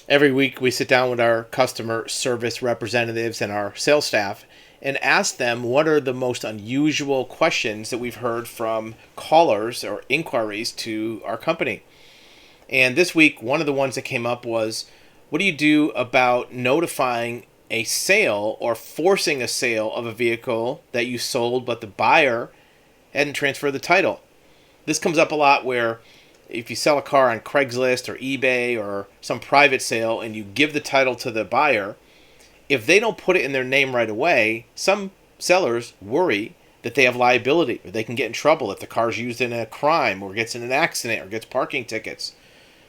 Every week we sit down with our customer service representatives and our sales staff and ask them what are the most unusual questions that we've heard from callers or inquiries to our company. And this week, one of the ones that came up was, what do you do about notifying a sale or forcing a sale of a vehicle that you sold but the buyer hadn't transferred the title? This comes up a lot where if you sell a car on Craigslist or eBay or some private sale and you give the title to the buyer, if they don't put it in their name right away, some sellers worry that they have liability or they can get in trouble if the car's used in a crime or gets in an accident or gets parking tickets.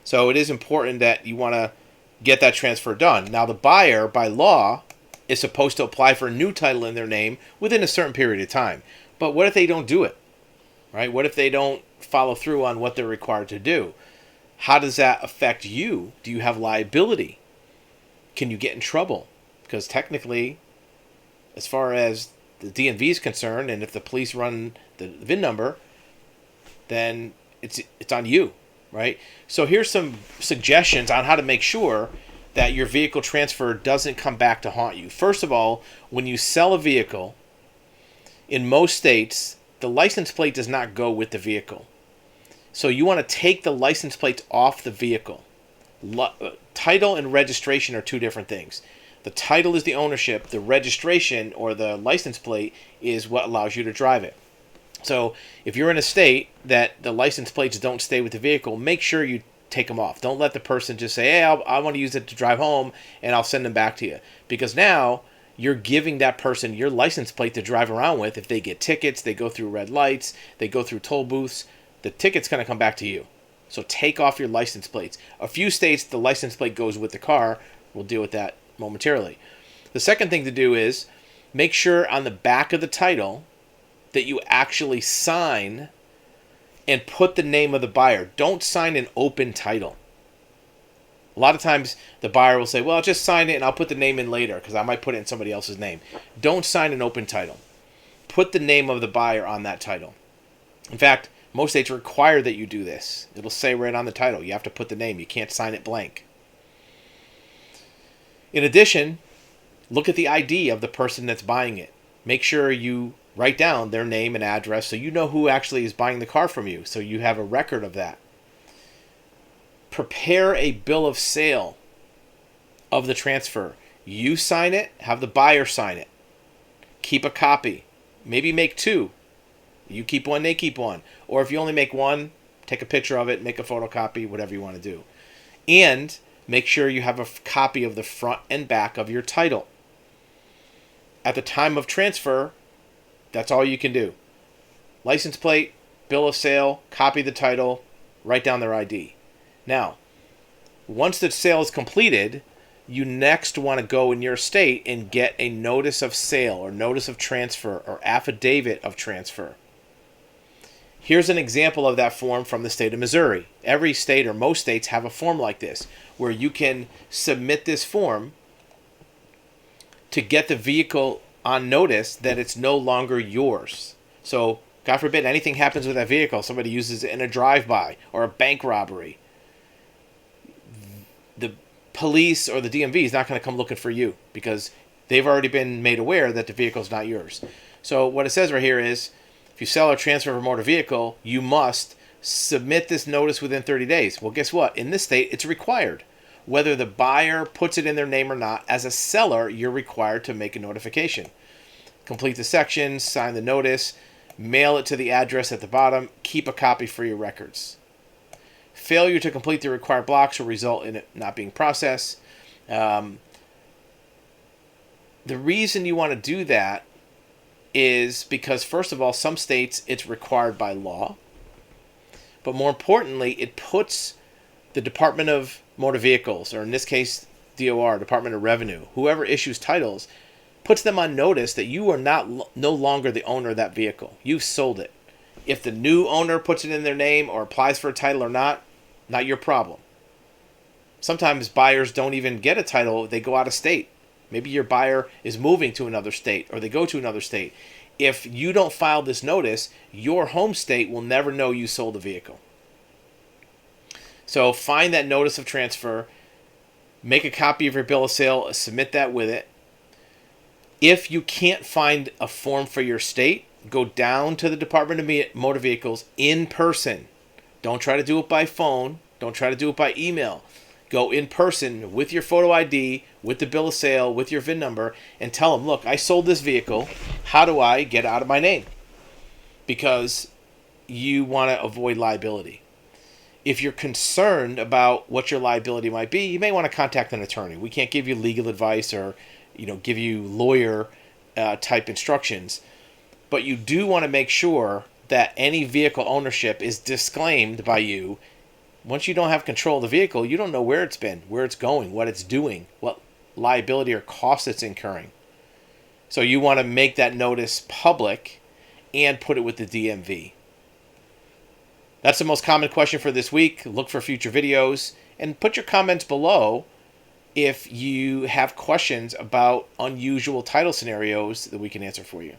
So it is important that you want to get that transfer done. Now, the buyer, by law, is supposed to apply for a new title in their name within a certain period of time. But what if they don't do it? Right? What if they don't follow through on what they're required to do? How does that affect you? Do you have liability? Can you get in trouble? Because technically, as far as the DMV is concerned, and if the police run the VIN number, then it's on you, right? So here's some suggestions on how to make sure that your vehicle transfer doesn't come back to haunt you. First of all, when you sell a vehicle, in most states, the license plate does not go with the vehicle. So you want to take the license plates off the vehicle. Title and registration are two different things. The title is the ownership. The registration or the license plate is what allows you to drive it. So if you're in a state that the license plates don't stay with the vehicle, make sure you take them off. Don't let the person just say, hey, I want to use it to drive home and I'll send them back to you. Because now you're giving that person your license plate to drive around with. If they get tickets, they go through red lights, they go through toll booths, the ticket's going to come back to you. So take off your license plates. A few states, the license plate goes with the car. We'll deal with that momentarily. The second thing to do is make sure on the back of the title that you actually sign and put the name of the buyer. Don't sign an open title. A lot of times the buyer will say, well, I'll just sign it and I'll put the name in later because I might put it in somebody else's name. Don't sign an open title. Put the name of the buyer on that title. In fact, most states require that you do this. It'll say right on the title. You have to put the name. You can't sign it blank. In addition, look at the ID of the person that's buying it. Make sure you write down their name and address so you know who actually is buying the car from you, so you have a record of that. Prepare a bill of sale of the transfer. You sign it, have the buyer sign it. Keep a copy. Maybe make two. You keep one, they keep one. Or if you only make one, take a picture of it, make a photocopy, whatever you want to do. And make sure you have a copy of the front and back of your title. At the time of transfer, that's all you can do. License plate, bill of sale, copy the title, write down their ID. Now, once the sale is completed, you next want to go in your state and get a notice of sale or notice of transfer or affidavit of transfer. Here's an example of that form from the state of Missouri. Every state or most states have a form like this where you can submit this form to get the vehicle on notice that it's no longer yours. So, God forbid, anything happens with that vehicle, somebody uses it in a drive-by or a bank robbery, the police or the DMV is not going to come looking for you because they've already been made aware that the vehicle is not yours. So what it says right here is, if you sell or transfer a motor vehicle, you must submit this notice within 30 days. Well, guess what? In this state, it's required. Whether the buyer puts it in their name or not, as a seller, you're required to make a notification. Complete the sections, sign the notice, mail it to the address at the bottom, keep a copy for your records. Failure to complete the required blocks will result in it not being processed. The reason you want to do that is because, first of all, some states it's required by law. But more importantly, it puts the Department of Motor Vehicles, or in this case, DOR, Department of Revenue, whoever issues titles, puts them on notice that you are no longer the owner of that vehicle. You've sold it. If the new owner puts it in their name or applies for a title or not your problem. Sometimes buyers don't even get a title. They go out of state. Maybe your buyer is moving to another state or they go to another state. If you don't file this notice, your home state will never know you sold the vehicle. So find that notice of transfer. Make a copy of your bill of sale, submit that with it. If you can't find a form for your state, go down to the Department of Motor Vehicles in person. Don't try to do it by phone. Don't try to do it by email. Go in person with your photo ID, with the bill of sale, with your VIN number, and tell them, look, I sold this vehicle. How do I get out of my name? Because you want to avoid liability. If you're concerned about what your liability might be, you may want to contact an attorney. We can't give you legal advice or give you lawyer type instructions, but you do want to make sure that any vehicle ownership is disclaimed by you. Once you don't have control of the vehicle, you don't know where it's been, where it's going, what it's doing, what liability or cost it's incurring. So you want to make that notice public and put it with the DMV. That's the most common question for this week. Look for future videos and put your comments below if you have questions about unusual title scenarios that we can answer for you.